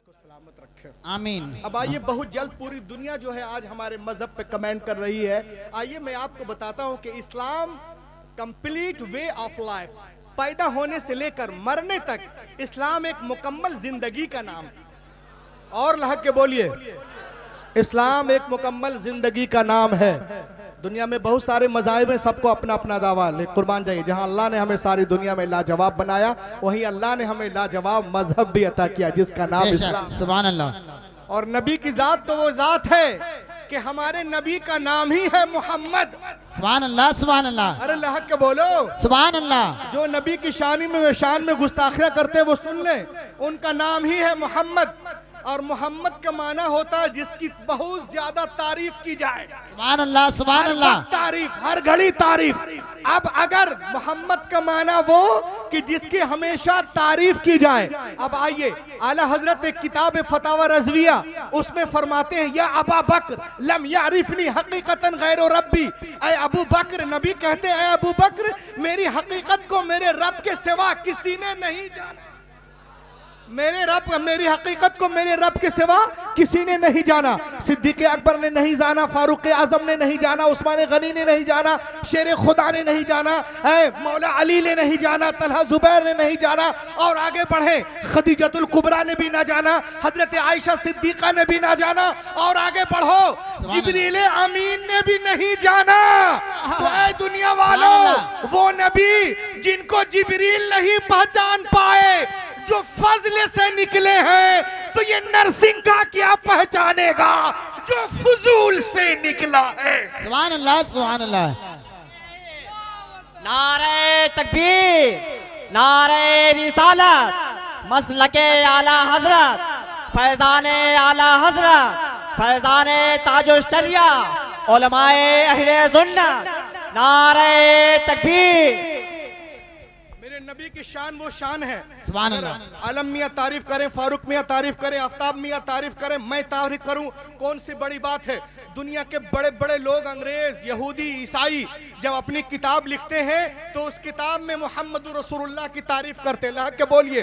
को सलामत रखे, आमीन। अब आइए, बहुत जल्द पूरी दुनिया जो है आज हमारे मजहब पे कमेंट कर रही है। आइए मैं आपको बताता हूं कि इस्लाम कंप्लीट वे ऑफ लाइफ, पैदा होने से लेकर मरने तक इस्लाम एक मुकम्मल जिंदगी का नाम है। और लहक के बोलिए, इस्लाम एक मुकम्मल जिंदगी का नाम है। दुनिया में बहुत सारे मज़ाहिब हैं, सबको अपना अपना दावा, लेकिन कुर्बान जाइए, जहां अल्लाह ने हमें सारी दुनिया में लाजवाब बनाया, वहीं अल्लाह ने हमें लाजवाब मजहब भी अता किया जिसका नाम इस्लाम। सुभान अल्लाह। और नबी की जात तो वो जात है कि हमारे नबी का नाम ही है मोहम्मद। सुभान अल्लाह, सुभान अल्लाह। अरे लहक के बोलो, सुभान अल्लाह। जो नबी की शान में गुस्ताखियां करते हैं वो सुन ले, उनका नाम ही है मोहम्मद। और मोहम्मद का माना होता है जिसकी बहुत ज्यादा तारीफ की जाए। सुभान अल्लाह, सुभान अल्लाह। तारीफ, हर घड़ी तारीफ। अब अगर मोहम्मद का माना वो कि जिसकी हमेशा तारीफ की जाए। अब आइए, आला हजरत एक किताब फतावा रज़विया, उसमें फरमाते हैं, या अबा बकर लम यारिफनी हकीकतन गैर रब्बी। ऐ अबू बकर, नबी कहते हैं, ऐ अबू बकर, मेरी हकीकत को मेरे रब के सिवा किसी ने नहीं जाना। मेरी हकीकत को मेरे रब के सिवा किसी ने नहीं जाना। सिद्दीक अकबर ने नहीं जाना, फारूक आजम ने नहीं जाना, उस्मान गनी ने नहीं जाना, शेर खुदा ने नहीं जाना, मौला अली ने नहीं जाना, तलहा जुबैर ने नहीं जाना। और आगे बढ़े, खदीजतुल कुबरा ने भी ना जाना, हजरत आयशा सिद्दीका ने भी ना जाना। और आगे बढ़ो, जिब्रील अमीन ने भी नहीं जाना। तो ऐ दुनिया वालों, वो नबी जिनको जिब्रील नहीं पहचान पाए, जो फजल से निकले हैं, तो ये नरसिंह का क्या पहचानेगा जो फजूल से निकला है। सुभान अल्लाह, सुभान अल्लाह। नारे तकबीर, नारे रिसालत, मसलके आला हजरत, फैजाने आला हजरत, फैजाने ताजुश्शरिया, उलमाए अहले सुन्नत, नारे तकबीर। मेरे नबी की शान वो शान है। सुभान अल्लाह। आलम मियाँ तारीफ करें, फारूक मियाँ तारीफ करें, आफ्ताब मियाँ तारीफ करें, मैं तारीफ करूं, कौन सी बड़ी बात है। दुनिया के बड़े बड़े लोग, अंग्रेज, यहूदी, ईसाई, जब अपनी किताब लिखते हैं तो उस किताब में मोहम्मद रसूलुल्लाह की तारीफ करते हैं। लहक के बोलिए,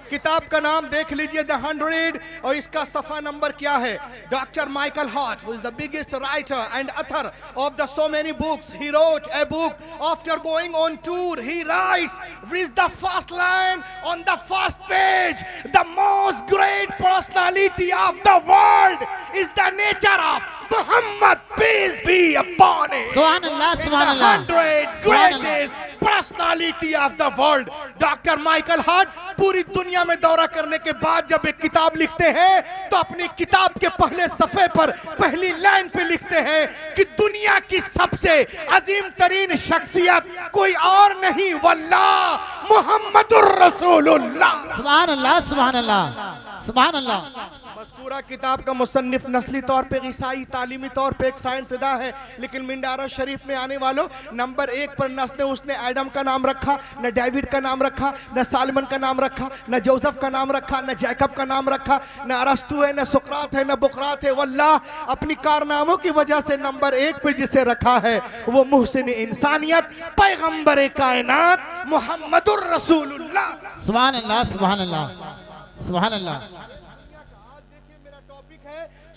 किताब का नाम देख लीजिए, द 100, और इसका सफा नंबर क्या है। Doctor Michael Hart, who is the biggest writer and author of the so many books, he wrote a book after going on tour, he rights, reads the first line on the first page, the most great personality of the world is the nature of Muhammad, peace be upon him. सुभान अल्लाह, सुभान अल्लाह। 100 greatest personality of the world. Doctor Michael Hart पूरी दुनिया में दौरा करने के बाद जब एक किताब लिखते हैं तो अपनी किताब के पहले सफे पर पहली लाइन पे लिखते हैं कि दुनिया की सबसे अजीम तरीन शख्सियत कोई और नहीं वल्लाह मुहम्मदुर रसूलुल्लाह। सुभान अल्लाह, सुभान अल्लाह, सुभान अल्लाह। मज़कूरा किताब का मुसन्निफ नस्ली तौर पे ईसाई, तालीमी तौर पे एक साइंसदा है, लेकिन मिंडारा शरीफ में आने वालों नंबर 1 पर नस्ल उसने एडम का नाम रखा, न डेविड का नाम रखा, न सालमन का नाम रखा, न जोसेफ का नाम रखा, न जैकब का नाम रखा, न अरस्तु है, न सुकरात है, न बुकरात है। वल्लाह अपनी कारनामों की वजह से नंबर 1 पे जिसे रखा है वो मुहसिन इंसानियत, पैगंबर कायनात मुहम्मदुर रसूलुल्लाह। सुभान अल्लाह, सुभान अल्लाह, सुभान अल्लाह।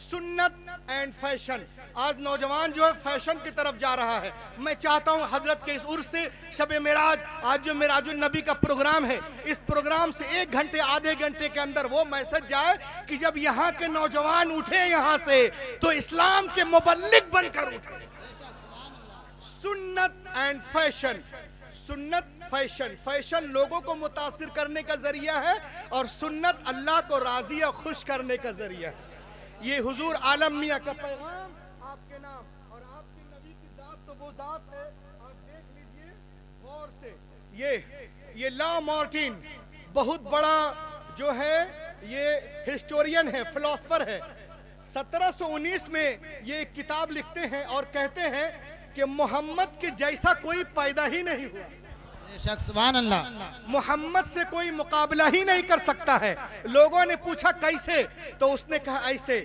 सुन्नत एंड फैशन। आज नौजवान जो है फैशन की तरफ जा रहा है। मैं चाहता हूं हजरत के इस उर्स से शबे मेराज, आज जो मेराजुल नबी का प्रोग्राम है, इस प्रोग्राम से 1 घंटे आधे घंटे के अंदर वो मैसेज जाए कि जब यहाँ के नौजवान उठे यहाँ से तो इस्लाम के मुबल्लिग बनकर उठे। सुन्नत एंड फैशन, सुन्नत फैशन, फैशन लोगों को मुतासिर करने का जरिया है और सुन्नत अल्लाह को राजी और खुश करने का जरिया है। ये हुजूर आलम मियाँ का पैगाम आपके नाम और आपकी नबी की जात तो वो जात है। आप देख लीजिए गौर से, ये ला मार्टिन बहुत बड़ा जो है ये हिस्टोरियन है, फिलोसफर है। 1719 में ये एक किताब लिखते हैं और कहते हैं कि मोहम्मद के जैसा कोई पैदा ही नहीं हुआ, सुभान अल्लाह। मोहम्मद से कोई मुकाबला ही नहीं कर सकता है। लोगों ने पूछा कैसे, तो उसने कहा ऐसे,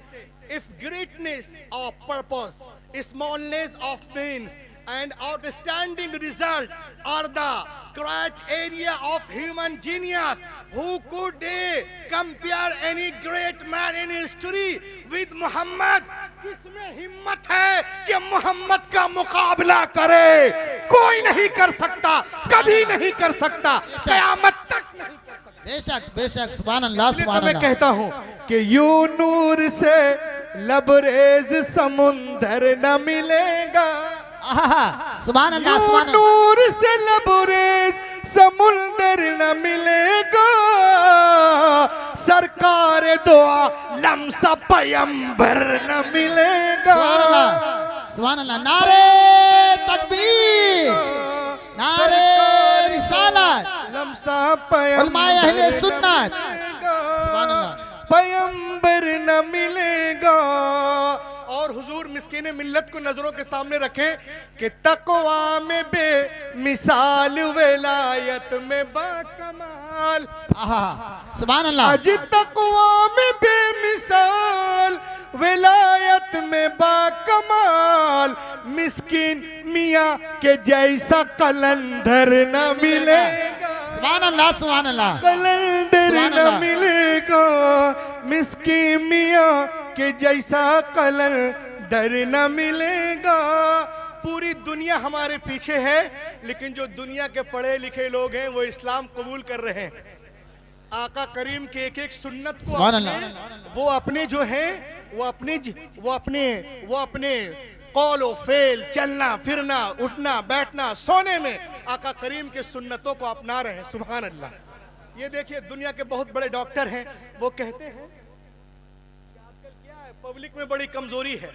if greatness of purpose, smallness of means, and outstanding result are the criteria of human genius. Who could compare any great man in history with Muhammad? किसमें हिम्मत है कि मोहम्मद का मुकाबला करे? कोई नहीं कर सकता, कभी नहीं कर सकता, क़यामत तक नहीं कर सकता। बेशक बेशक सुभान अल्लाह सुभान मैं अल्लाह। कहता हूं कि यूं नूर से लबरेज समुंदर न मिलेगा, सुभान अल्लाह यूं सुभान अल्लाह। नूर से लबरेज समुंदर न मिलेगा, सरकार दो आलम सा पैगंबर न मिलेगा। सुभान अल्लाह सुभान अल्लाह। नारे तकबीर, नारे रिसालत, लम्सा उलमाए अहले सुन्नत। सुभान अल्लाह। पैगंबर न मिलेगा। और हुजूर मिस्कीन मिल्लत को नजरों के सामने रखें कि तकवा में बेमिसाल, विलायत में बाकमाल। सुभान अल्लाह। आज तकवा में बेमिसाल, विलायत में बाकमाल, मिस्कीन मियाँ के जैसा कलंदर न मिलेगा। सुभान अल्लाह सुभान अल्लाह। कलंदर सुभान न अल्लाह। मिलेगा, मिस्कीन मियाँ के जैसा कलंदर न मिलेगा। पूरी दुनिया हमारे पीछे है, लेकिन जो दुनिया के पढ़े लिखे लोग हैं वो इस्लाम कबूल कर रहे हैं। आका करीम के एक एक सुन्नत को वो अपने जो है वो अपने कौल व फेल, चलना फिरना, उठना बैठना, सोने में आका करीम के सुन्नतों को अपना रहे हैं। सुभान अल्लाह। ये देखिए दुनिया के बहुत बड़े डॉक्टर हैं, वो कहते हैं कि आजकल क्या है, पब्लिक में बड़ी कमजोरी है,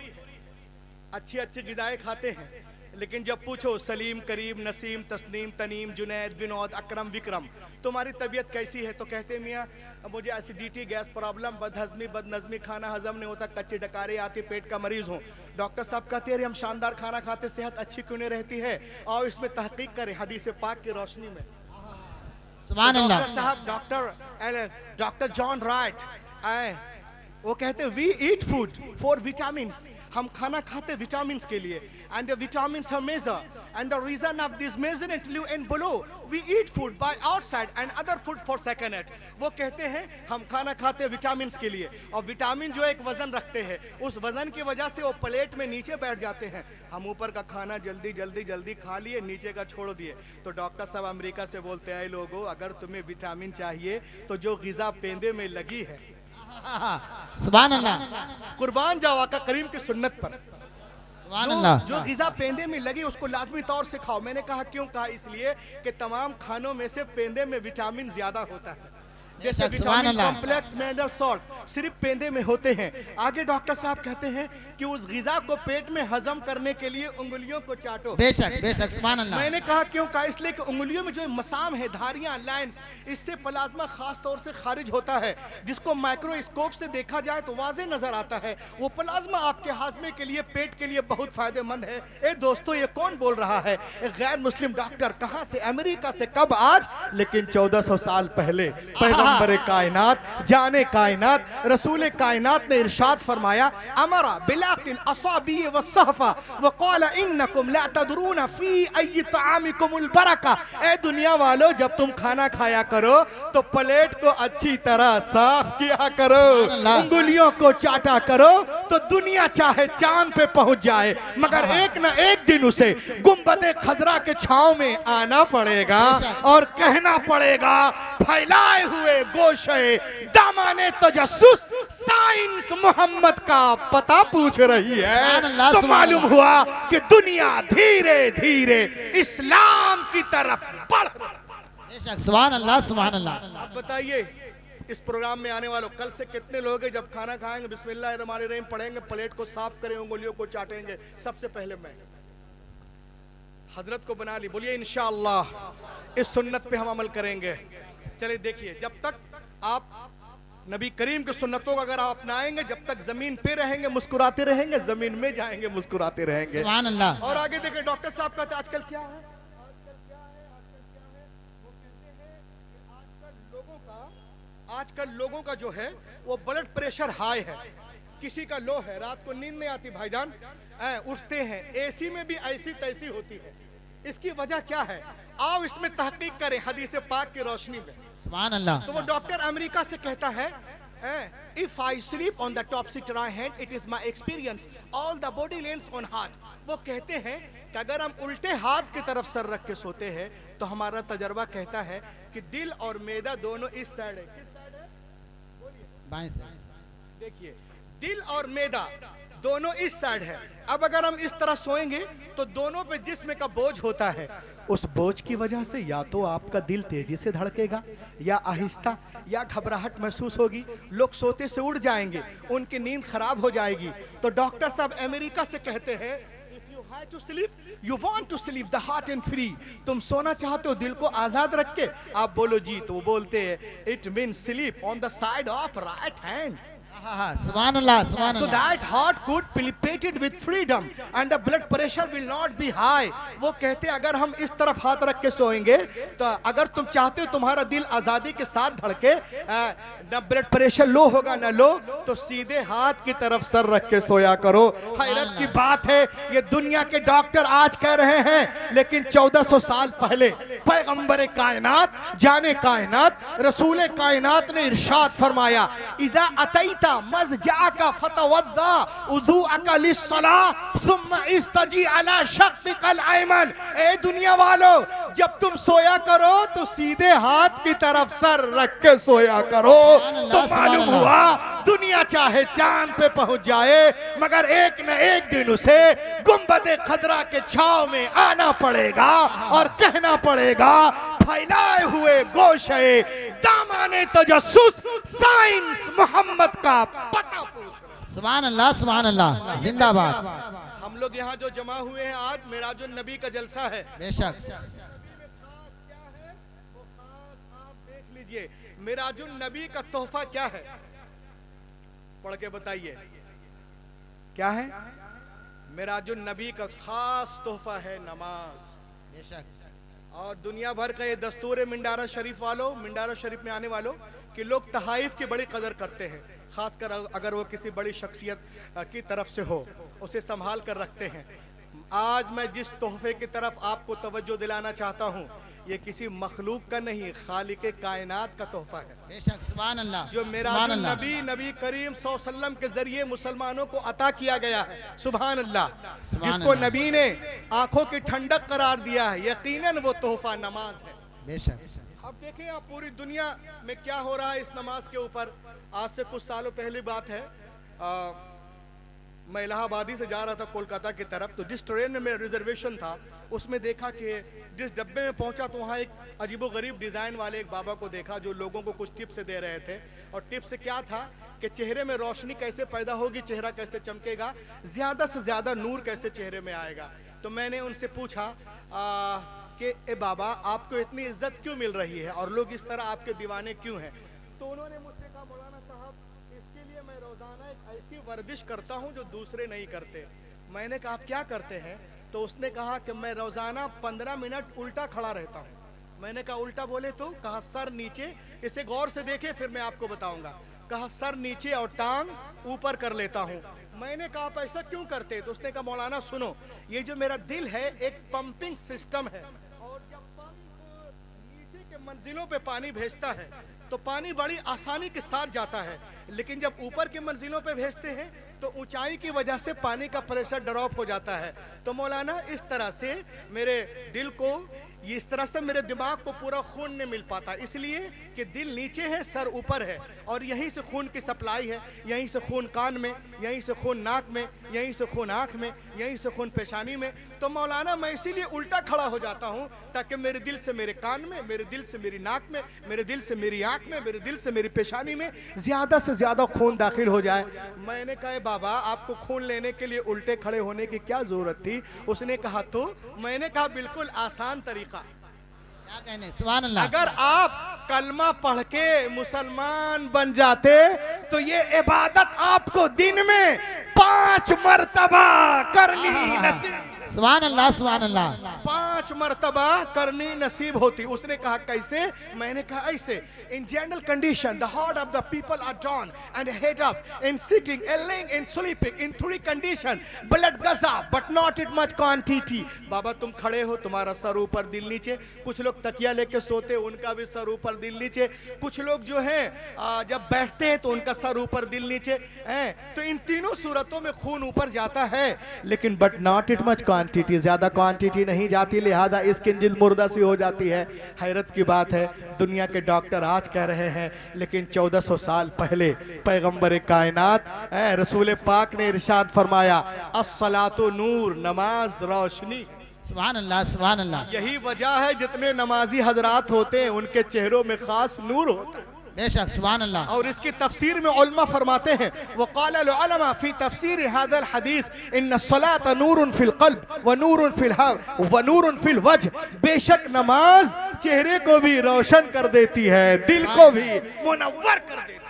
अच्छी अच्छी गिज़ाएं खाते हैं, लेकिन जब पूछो सलीम करीम नसीम तस्नीम तनीम जुनैद विनोद अकरम विक्रम तुम्हारी तबीयत कैसी है, तो कहते हैं मियाँ मुझे एसिडिटी, गैस प्रॉब्लम, बदहजमी, बदनजमी, खाना हजम नहीं होता, कच्ची डकारी आती, पेट का मरीज हूँ। डॉक्टर साहब कहते हैं हम शानदार खाना खाते, सेहत अच्छी क्यों नहीं रहती है? और इसमें तहकीक करें हदीस पाक की रोशनी में। सुभान अल्लाह। डॉक्टर साहब डॉक्टर जॉन राइट वो कहते हैं we eat food for vitamin, हम खाना खाते विटामिन के लिए, and vitamin are major and the reason of this measurement live in below we eat food by outside and other food for second. वो कहते हैं हम खाना खाते विटामिन के लिए, और विटामिन जो एक वजन रखते हैं, उस वजन की वजह से वो प्लेट में नीचे बैठ जाते हैं। हम ऊपर का खाना जल्दी जल्दी जल्दी खा लिए, नीचे का छोड़ दिए। तो डॉक्टर साहब अमेरिका से बोलते हैं लोगों अगर तुम्हें विटामिन चाहिए तो जो ग़िज़ा पेंदे में लगी है, सुभान अल्लाह। कुर्बान जाओ आका करीम की सुन्नत पर, सुभान अल्लाह। जो ग़िज़ा पेंदे में लगी उसको लाजमी तौर से खाओ। मैंने कहा क्यों? कहा इसलिए कि तमाम खानों में से पेंदे में विटामिन ज्यादा होता है, जैसे विटामिन कॉम्प्लेक्स, मिनरल सॉल्ट सिर्फ पेंदे में होते हैं। आगे डॉक्टर साहब कहते हैं कि उस ग़िज़ा को पेट में हजम करने के लिए उंगलियों को चाटो। बेशक बेशक सुभान अल्लाह। मैंने कहा क्यों? कहा इसलिए कि उंगलियों में जो मसाम है, धारियां, लाइंस, इससे प्लाज्मा खास तौर से खारिज होता है, जिसको माइक्रोस्कोप से देखा जाए तो वाज़े नजर आता है। वो प्लाज्मा आपके हाजमे के लिए, पेट के लिए बहुत फायदेमंद है। ए दोस्तों, ये कौन बोल रहा है? एक गैर मुस्लिम डॉक्टर। कहां से? अमेरिका से। कब? आज, लेकिन 1400 साल पहले पैगंबर कायनात, जाने कायनात, रसूल कायनात ने इरशाद फरमाया अमरा बिलाकिल असाबी व सहफा व क़ाल इन्नकुम ला तदरून फी अय्यि तआमिकुमुल बरका। ए दुनिया वालों, जब तुम खाना खाया करो तो प्लेट को अच्छी तरह साफ किया करो, उंगलियों को चाटा करो, तो दुनिया चाहे चांद पे पहुंच जाए मगर एक न एक दिन उसे गुंबदे खजरा के छांव में आना पड़ेगा और कहना पड़ेगा फैलाए हुए गोशे दामाने तजस्सुस साइंस मोहम्मद का पता पूछ रही है। तो मालूम हुआ कि दुनिया धीरे धीरे इस्लाम की तरफ बढ़ रही है। बेशक सुभान अल्लाह सुभान अल्लाह। अब बताइए इस प्रोग्राम में आने वालों कल से कितने लोग हैं जब खाना खाएंगे बिस्मिल्लाहिर्रहमानिर्रहीम पढ़ेंगे, प्लेट को साफ करें, उंगलियों को चाटेंगे? सबसे पहले मैं हजरत को बना ली। बोलिए इंशाअल्लाह इस सुन्नत पे हम अमल करेंगे। चलिए देखिए, जब तक आप नबी करीम की सुन्नतों को अगर आप अपनाएंगे, जब तक जमीन पे रहेंगे मुस्कुराते रहेंगे, जमीन में जाएंगे मुस्कुराते रहेंगे। सुभान अल्लाह। और आगे देखिए डॉक्टर साहब कहते हैं आजकल क्या है, आजकल लोगों का जो है वो ब्लड प्रेशर हाई है। किसी का लो है, रात को नींद नहीं आती भाईजान, उठते हैं, एसी में भी ऐसी तैसी होती है। इसकी वजह क्या है? आओ इसमें तहकीक करें हदीस पाक की रोशनी में। सुभान अल्लाह। तो वो डॉक्टर अमेरिका से कहता है, if I sleep on the top seat right hand it is my experience all the body lens on heart. वो कहते हैं कि अगर हम उल्टे हाथ की तरफ सर रख के सोते हैं तो हमारा तजर्बा कहता है कि दिल और मैदा दोनों इस साइड है। किस साइड है? बाएं से। देखिए, दिल और मैदा दोनों इस साइड है। अब अगर हम इस तरह सोएंगे तो दोनों पे जिस्म का बोझ होता है, उस बोझ की वजह से या तो आपका दिल तेजी से धड़केगा या आहिस्ता, या घबराहट महसूस होगी, लोग सोते से उड़ जाएंगे, उनकी नींद खराब हो जाएगी। तो डॉक्टर साहब अमेरिका से कहते हैं, if you have to sleep you want to sleep the heart and free. तुम सोना चाहते हो दिल को आजाद रख के? आप बोलो जी, तो वो बोलते हैं it mean sleep on the side of right hand, सुभान अल्लाह, सुभान so Allah. that heart could palpitate with freedom and the blood pressure will not be high। वो कहते हैं अगर हम इस तरफ हाथ रख के सोएंगे तो अगर तुम चाहते हो तुम्हारा दिल आजादी के साथ धड़के, न ब्लड प्रेशर लो होगा न लो, तो सीधे हाथ की तरफ सर रख के सोया करो। हैरत की बात है, ये दुनिया के डॉक्टर आज कह रहे हैं, लेकिन 1400 साल पहले पैगंबर कायनात, जाने कायनात, रसूल कायनात ने इरशाद फरमाया, इज़ा अतैता मज़जाका फतवद्दा उदूअका लिस्सलाह सुम्मा इस्तजी अला शक्किकल अयमन। ए दुनिया वालों, जब तुम सोया करो तो सीधे हाथ की तरफ सर रख के सोया करो। तो मालूम हुआ दुनिया चाहे चांद पे पहुंच जाए मगर एक न एक दिन उसे गुंबद खदरा के छाव में आना पड़ेगा और कहना पड़ेगा, फैलाए हुए गोशे दामाने तजस्सुस साइंस मोहम्मद का पता पूछ। सुभान अल्लाह, सुभान अल्लाह, जिंदाबाद। हम लोग यहाँ जो जमा हुए हैं आज मिराजुन नबी का जलसा है। बेशक। क्या है वो खास आप देख लीजिए। मिराजुन नबी का तोहफा क्या है? पढ़ के बताइए क्या है? मिराजुन नबी का खास तोहफा है नमाज। बेशक। और दुनिया भर का ये दस्तूर है मिंडारा शरीफ वालों, मिंडारा शरीफ में आने वालों, कि लोग तहाइफ की बड़ी कदर करते हैं, खासकर अगर वो किसी बड़ी शख्सियत की तरफ से हो, उसे संभाल कर रखते हैं। आज मैं जिस तोहफे की तरफ आपको तवज्जो दिलाना चाहता हूँ, ये किसी मखलूक का नहीं, खालिके कायनात का तोहफा है। बेशक। सुभान अल्लाह। जो मिराजुन नबी नबी करीम सल्लल्लाहु अलैहि वसल्लम के जरिए मुसलमानों को अता किया गया है। सुभान अल्लाह। जिसको नबी ने आंखों की ठंडक करार दिया है, यकीनन वो तोहफा नमाज है। बेशक। अब देखें आप पूरी दुनिया में क्या हो रहा है इस नमाज के ऊपर। आज से कुछ सालों पहली बात है, मैं इलाहाबादी से जा रहा था कोलकाता की तरफ, तो जिस ट्रेन में मेरा रिजर्वेशन था उसमें देखा कि जिस डब्बे में पहुंचा तो वहाँ एक अजीबोगरीब डिज़ाइन वाले एक बाबा को देखा जो लोगों को कुछ टिप्स दे रहे थे। और टिप्स क्या था कि चेहरे में रोशनी कैसे पैदा होगी, चेहरा कैसे चमकेगा, ज़्यादा से ज़्यादा नूर कैसे चेहरे में आएगा। तो मैंने उनसे पूछा कि ए बाबा, आपको इतनी इज्जत क्यों मिल रही है और लोग इस तरह आपके दीवाने क्यों हैं? तो उन्होंने मुझसे कहा, मौलाना साहब, इसके लिए मैं रोज़ाना एक ऐसी वर्जिश करता हूँ जो दूसरे नहीं करते। मैंने कहा आप क्या करते हैं? तो उसने कहा कि मैं रोज़ाना 15 मिनट उल्टा खड़ा रहता हूँ। मैंने कहा उल्टा बोले तो? कहा सर नीचे, इसे गौर से देखे फिर मैं आपको बताऊंगा। कहा सर नीचे और टांग ऊपर कर लेता हूँ। मैंने कहा आप ऐसा क्यों करते? तो उसने कहा मौलाना सुनो, ये जो मेरा दिल है एक पंपिंग सिस्टम है, और जब पंप नीचे के मंजिलों पे पानी भेजता है तो पानी बड़ी आसानी के साथ जाता है, लेकिन जब ऊपर की मंजिलों पे भेजते हैं तो ऊंचाई की वजह से पानी का प्रेशर ड्रॉप हो जाता है। तो मौलाना इस तरह से मेरे दिल को, इस तरह से मेरे दिमाग को पूरा खून नहीं मिल पाता, इसलिए कि दिल नीचे है सर ऊपर है, और यहीं से खून की सप्लाई है, यहीं से खून कान में, यहीं से खून नाक में, यहीं से खून आँख में, यहीं से खून पेशानी में। तो मौलाना मैं इसीलिए उल्टा खड़ा हो जाता हूँ ताकि मेरे दिल से मेरे कान में, मेरे दिल से मेरी नाक में, मेरे दिल से मेरी आँख में, मेरे दिल से मेरी पेशानी में ज़्यादा से ज़्यादा खून दाखिल हो जाए। मैंने कहा बाबा, आपको खून लेने के लिए उल्टे खड़े होने की क्या जरूरत थी? उसने कहा तो? मैंने कहा बिल्कुल आसान तरीका। क्या कहने? सुभान अल्लाह। अगर आप कलमा पढ़ के मुसलमान बन जाते तो ये इबादत आपको दिन में 5 मरतबा करनी नसीब। सुभान अल्लाह सुभान अल्लाह 5 मरतबा करनी नसीब होती। उसने कहा कैसे? मैंने कहा ऐसे। In general condition the heart of the people are down and head up in sitting and laying in sleeping in 3 condition blood गजा but not it much quantity. बाबा तुम खड़े हो, तुम्हारा सर ऊपर दिल नीचे। कुछ लोग तकिया लेके सोते, उनका भी सर ऊपर दिल नीचे। कुछ लोग जो है जब बैठते हैं तो उनका सर ऊपर दिल नीचे है। तो इन तीनों सूरतों में खून ऊपर जाता है, लेकिन but not it much quantity, ज्यादा क्वांटिटी नहीं जाती, लिहाजा इसकी दिल मुर्दा सी हो जाती है। हैरत की बात है, दुनिया के डॉक्टर आज कह रहे हैं, लेकिन 1400 साल पहले पैगंबर कायनात रसूल पाक ने इरशाद फरमाया, अस्सलातु नूर, नमाज रोशनी। सुभान अल्लाह सुभान अल्लाह। यही वजह है जितने नमाजी हजरात होते हैं उनके चेहरों में खास नूर होता है। बेशक सुभान अल्लाह। और इसकी तफसीर में उलमा फरमाते हैं, वक़ाल उलमा फी तफसीर हादल हदीस इन्न सलात नूरुन फिल क़ल्ब व नूरुन फिल व नूरुन फिल वजह। बेशक नमाज चेहरे को भी रोशन कर देती है, दिल को भी मुनव्वर कर देती है।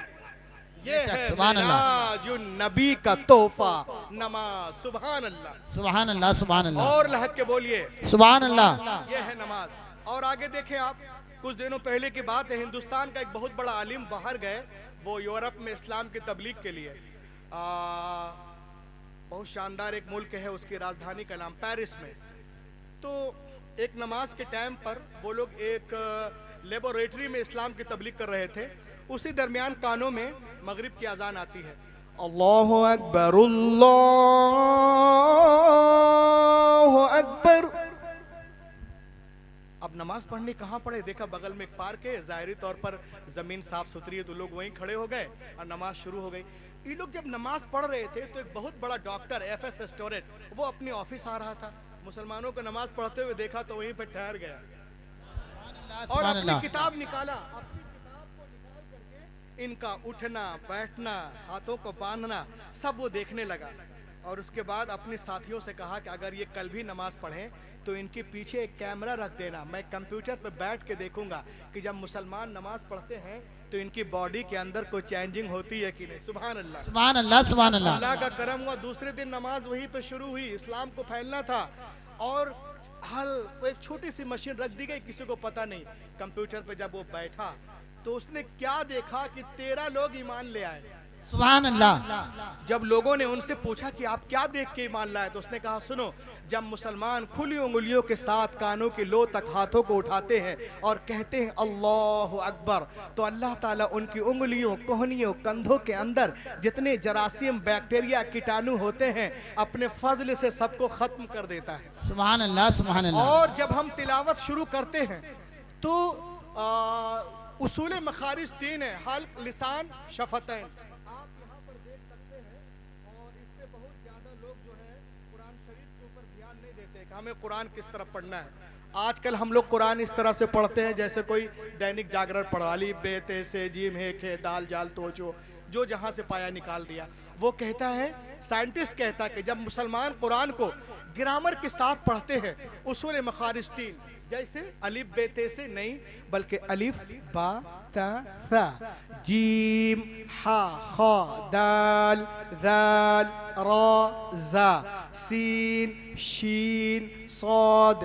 ये है मिराज नबी का तोहफा नमाज। सुभान अल्लाह सुभान अल्लाह सुभान अल्लाह। और लहक के बोलिए सुभान अल्लाह। ये है नमाज। और आगे देखें आप, कुछ दिनों पहले की बात है, हिंदुस्तान का एक बहुत बड़ा आलिम बाहर गए, वो यूरोप में इस्लाम की तबलीग के लिए। बहुत शानदार एक मुल्क है, उसकी राजधानी का नाम पेरिस में। तो एक नमाज के टाइम पर वो लोग एक लेबोरेटरी में इस्लाम की तबलीग कर रहे थे। उसी दरमियान कानों में मगरिब की अजान आती है, अल्लाहु अकबर अल्लाहु अकबर। अब नमाज पढ़नी कहाँ पड़े? देखा बगल में एक पार्क है, जाहिरी तौर पर जमीन साफ सुथरी है, तो लोग वहीं खड़े हो गए और नमाज शुरू हो गई। ये लोग जब नमाज पढ़ रहे थे तो एक बहुत बड़ा डॉक्टर FS स्टोरेट वो अपनी ऑफिस आ रहा था। मुसलमानों को नमाज पढ़ते हुए देखा तो वहीं पे ठहर गया और अपनी किताब निकाला। अपनी किताब को निकाल करके इनका उठना बैठना, हाथों को बांधना सब वो देखने लगा। और उसके बाद अपने साथियों से कहा कि अगर ये कल भी नमाज पढ़ें तो इनके पीछे एक कैमरा रख देना, मैं कंप्यूटर पर बैठ के देखूंगा कि जब मुसलमान नमाज पढ़ते हैं तो इनकी बॉडी के अंदर कोई चेंजिंग होती है कि नहीं। सुभान अल्लाह सुभान अल्लाह सुभान अल्लाह। अल्लाह का करम हुआ, दूसरे दिन नमाज वहीं पे शुरू हुई। इस्लाम को फैलना था और एक छोटी सी मशीन रख दी गई, किसी को पता नहीं। कंप्यूटर पे जब वो बैठा तो उसने क्या देखा कि 13 लोग ईमान ले आए। सुभान अल्लाह। जब लोगों ने उनसे पूछा कि आप क्या देख के ईमान लाए, तो उसने कहा सुनो, जब मुसलमान खुली उंगलियों के साथ कानों की लो तक हाथों को उठाते हैं और कहते हैं अल्लाहु अकबर, तो अल्लाह ताला उनकी उंगलियों, कोहनियों, कंधों के अंदर जितने जरासीम, बैक्टीरिया, कीटाणु होते हैं अपने फजल से सबको खत्म कर देता है। सुभान अल्लाह सुभान अल्लाह। और जब हम तिलावत शुरू करते हैं तो उसूल मखारिज 3 है, हल्क, लिसान, शफतैन। आप यहाँ पर देख सकते हैं। और इससे बहुत ज़्यादा लोग जो है कुरान शरीफ के ऊपर ध्यान नहीं देते कि हमें कुरान किस तरह पढ़ना है। आजकल हम लोग कुरान इस तरह से पढ़ते हैं जैसे कोई दैनिक जागरण पढ़ा ली, बेते से जीम है खे दाल जाल तोचो, जो जहाँ से पाया निकाल दिया। वो कहता है, साइंटिस्ट कहता है कि जब मुसलमान कुरान को ग्रामर के साथ पढ़ते हैं, उसूल मखारिज 3 जैसे अलिफ बेते से नहीं, बल्कि अलिफ बा ता सा, जीम हा खा दाल दाल रा जा, सीन शीन साद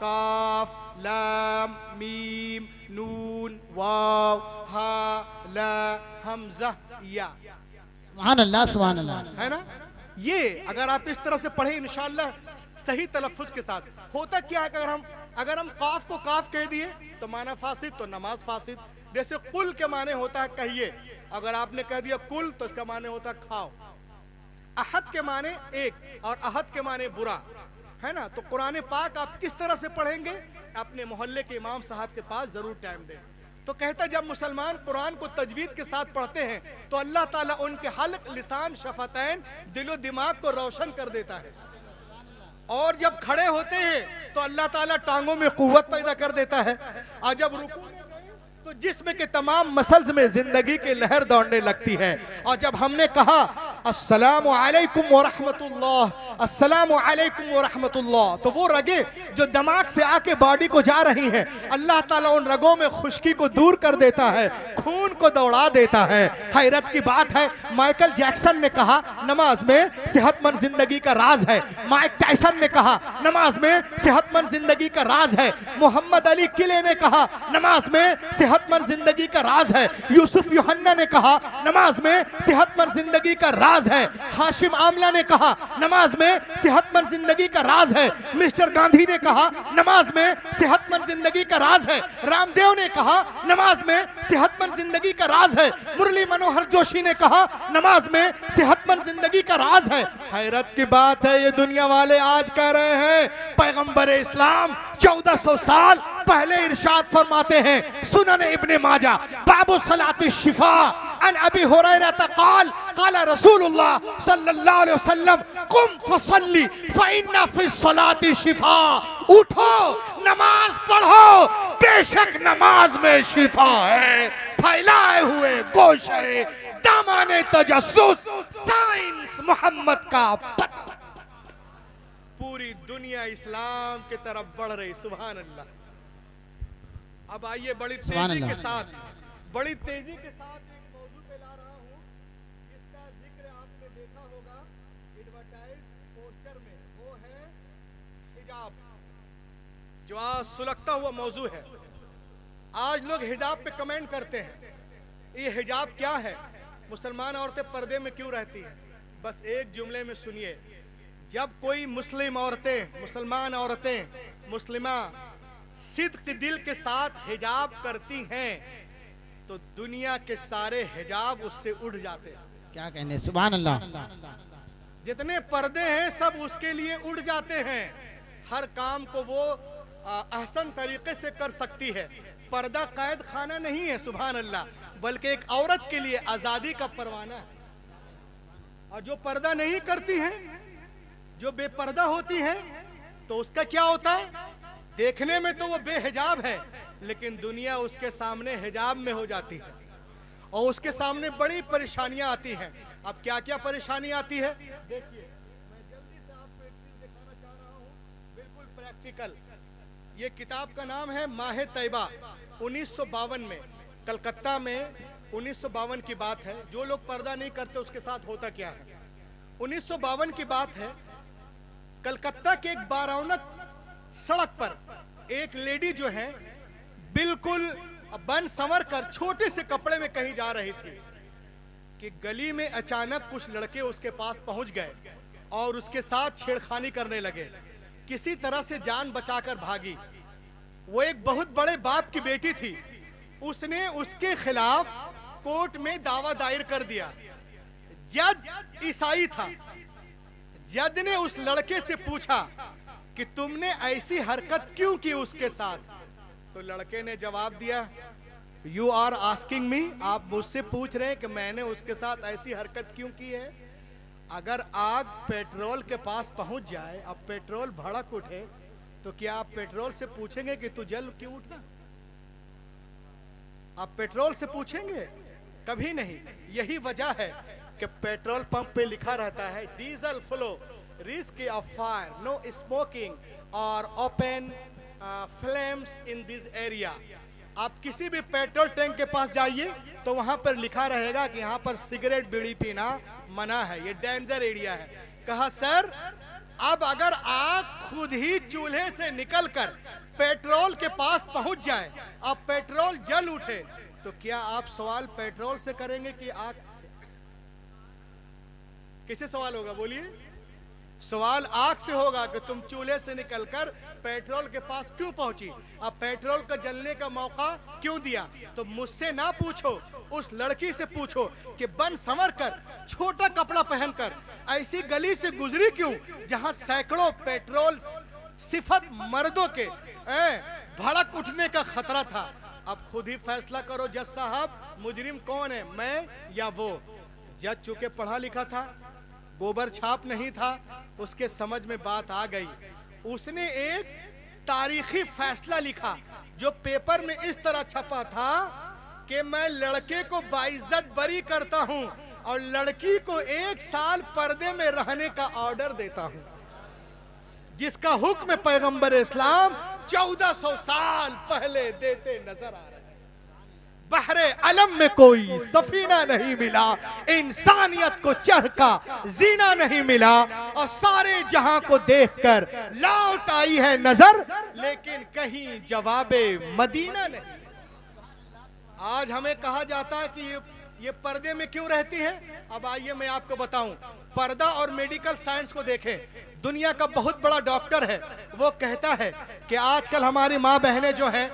काफ लाम मीम नून वाव हा ला हमजा या। सुभान अल्लाह सुभान अल्लाह। है ना? ये अगर आप इस तरह से पढ़े इंशाअल्लाह सही तलफ्फुज के साथ, होता क्या है कि अगर हम काफ को काफ कह दिए तो माना फासिद, तो नमाज फासिद। जैसे कुल के माने होता है कहिए, अगर आपने कह दिया कुल तो इसका माने होता है खाओ। अहद के माने एक और अहद के माने बुरा, है ना? तो कुरान पाक आप किस तरह से पढ़ेंगे? अपने मोहल्ले के इमाम साहब के पास जरूर टाइम दें। तो कहता जब मुसलमान कुरान को तजवीद के साथ पढ़ते हैं तो अल्लाह ताला उनके हल्क, लिसान, शफतैन, दिलो दिमाग को रोशन कर देता है। और जब खड़े होते हैं तो अल्लाह ताला टांगों में कुव्वत पैदा कर देता है। और जब रुकू में गए तो जिस्म के तमाम मसल्स में जिंदगी की लहर दौड़ने लगती है। और जब हमने कहा अस्सलामु अलैकुम व रहमतुल्लाह, अस्सलामु अलैकुम व रहमतुल्लाह, तो वो रगे जो दिमाग से आके बॉडी को जा रही हैं, अल्लाह ताला उन रगों में खुश्की को दूर कर देता है, खून को दौड़ा देता है। हैरत की बात है, माइकल जैक्सन ने कहा नमाज में सेहतमंद जिंदगी का राज है। माइक टायसन ने कहा नमाज में सेहतमंद जिंदगी का राज है। मोहम्मद अली किले ने कहा नमाज में सेहतमंद जिंदगी का राज है। यूसुफ यूहन्ना ने कहा नमाज में सेहतमंद जिंदगी का राज है। हाशिम आमला ने कहा नमाज में सेहतमंद जिंदगी का राज है। मिस्टर गांधी ने कहा नमाज में सेहतमंद जिंदगी का राज है। रामदेव ने कहा नमाज में सेहतमंद जिंदगी का राज है। मुरली मनोहर जोशी ने कहा नमाज में सेहतमंद जिंदगी का राज है। हैरत की बात है, ये दुनिया वाले आज कह रहे हैं पैगंबर इस्लाम 1400 साल पहले इरशाद फरमाते हैं, सुनन इब्ने माजा बाबू सलाती शिफा अन अबी हुरैरा क़ाल क़ाल रसूलुल्लाह सल्लल्लाहु अलैहि वसल्लम कुम फसल्ली फ़इन्ना फ़ी सलाती शिफा। उठो नमाज पढ़ो, बेशक नमाज में शिफा है। फैलाए हुए गोशे दामाने तजस्सुस साइंस मोहम्मद का पत्ता। पूरी दुनिया इस्लाम की तरफ बढ़ रही। सुभान अल्लाह। अब आइए बड़ी तेजी के साथ एक मौजू पे ला रहा हूँ जिसका जिक्र आपने देखा होगा एडवर्टाइज पोस्टर में, वो है हिजाब, जो आज सुलगता हुआ मौजू है। आज लोग हिजाब पे कमेंट करते हैं, ये हिजाब क्या है, मुसलमान औरतें पर्दे में क्यों रहती हैं? बस एक जुमले में सुनिए, जब कोई मुस्लिम औरतें, मुसलमान औरतें, मुस्लिमा सिद्क दिल के साथ हिजाब करती हैं तो दुनिया के सारे हिजाब उससे उड़ जाते हैं। क्या कहने, सुभान अल्लाह। जितने पर्दे हैं सब उसके लिए उड़ जाते हैं। हर काम को वो अहसन तरीके से कर सकती है। पर्दा कैद खाना नहीं है, सुभान अल्लाह, बल्कि एक औरत के लिए आजादी का परवाना है। और जो पर्दा नहीं करती हैं, जो बेपर्दा होती हैं, तो उसका क्या होता है? देखने में तो वो बेहिजाब है, लेकिन दुनिया उसके सामने हिजाब में हो जाती है और उसके सामने बड़ी परेशानियां आती हैं। अब क्या क्या परेशानी आती है देखिए, मैं जल्दी से आपको एक चीज दिखाना चाह रहा हूं, बिल्कुल प्रैक्टिकल। ये किताब का नाम है माह तैयबा। 1952 में कलकत्ता में 1952 की बात है। जो लोग पर्दा नहीं करते उसके साथ होता क्या है। 1952 की बात है, कलकत्ता के एक बारौनक सड़क पर एक लेडी जो है बिल्कुल बन संवर कर छोटे से कपड़े में कहीं जा रही थी कि गली में अचानक कुछ लड़के उसके पास पहुंच गए और उसके साथ छेड़खानी करने लगे। किसी तरह से जान बचाकर भागी। वो एक बहुत बड़े बाप की बेटी थी। उसने उसके खिलाफ कोर्ट में दावा दायर कर दिया। जज ईसाई था। जज ने उस लड़के से पूछा कि तुमने ऐसी हरकत क्यों की उसके साथ? तो लड़के ने जवाब दिया, यू आर आस्किंग मी, आप मुझसे पूछ रहे हैं कि मैंने उसके साथ ऐसी हरकत क्यों की है? अगर आग पेट्रोल के पास पहुंच जाए, अब पेट्रोल भड़क उठे, तो क्या आप पेट्रोल से पूछेंगे कि तू जल क्यों उठा? आप पेट्रोल से पूछेंगे? कभी नहीं। यही वजह है कि पेट्रोल पंप पे लिखा रहता है diesel flow, risk of fire, no smoking और open flames in this area. आप किसी भी पेट्रोल टैंक के पास जाइए तो वहां पर लिखा रहेगा कि यहाँ पर सिगरेट बीड़ी पीना मना है, ये डेंजर एरिया है। कहा सर, अब अगर आग खुद ही चूल्हे से निकलकर पेट्रोल के पास पहुंच जाए, अब पेट्रोल जल उठे, तो क्या आप सवाल पेट्रोल से करेंगे कि आग से? किससे सवाल होगा बोलिए? सवाल आग से होगा कि तुम चूल्हे से निकलकर पेट्रोल के पास क्यों पहुंची, अब पेट्रोल का जलने का मौका क्यों दिया? तो मुझसे ना पूछो, उस लड़की से पूछो कि बन संवर कर, छोटा कपड़ा पहनकर ऐसी गली से गुजरी क्यों जहां सैकड़ों पेट्रोल सिफत मर्दों के भड़क उठने का खतरा था। अब खुद ही फैसला करो जज साहब, मुजरिम कौन है, मैं या वो? जज चूंकि पढ़ा लिखा था, गोबर छाप नहीं था, उसके समझ में बात आ गई। उसने एक तारीखी फैसला लिखा जो पेपर में इस तरह छपा था कि मैं लड़के को बाइज्जत बरी करता हूं और लड़की को 1 साल पर्दे में रहने का ऑर्डर देता हूं, जिसका हुक्म पैगंबर इस्लाम 1400 साल पहले देते नजर आ रहे हैं। बहरे अलम में कोई सफीना नहीं मिला, इंसानियत को चढ़ का जीना नहीं मिला, और सारे जहां को देखकर लौट आई है नजर, लेकिन कहीं जवाबे मदीना नहीं। आज हमें कहा जाता है कि ये पर्दे में क्यों रहती है। अब आइए मैं आपको बताऊं, पर्दा और मेडिकल साइंस को देखें। दुनिया का बहुत बड़ा डॉक्टर है, वो कहता है कि आजकल हमारी माँ बहनें जो हैं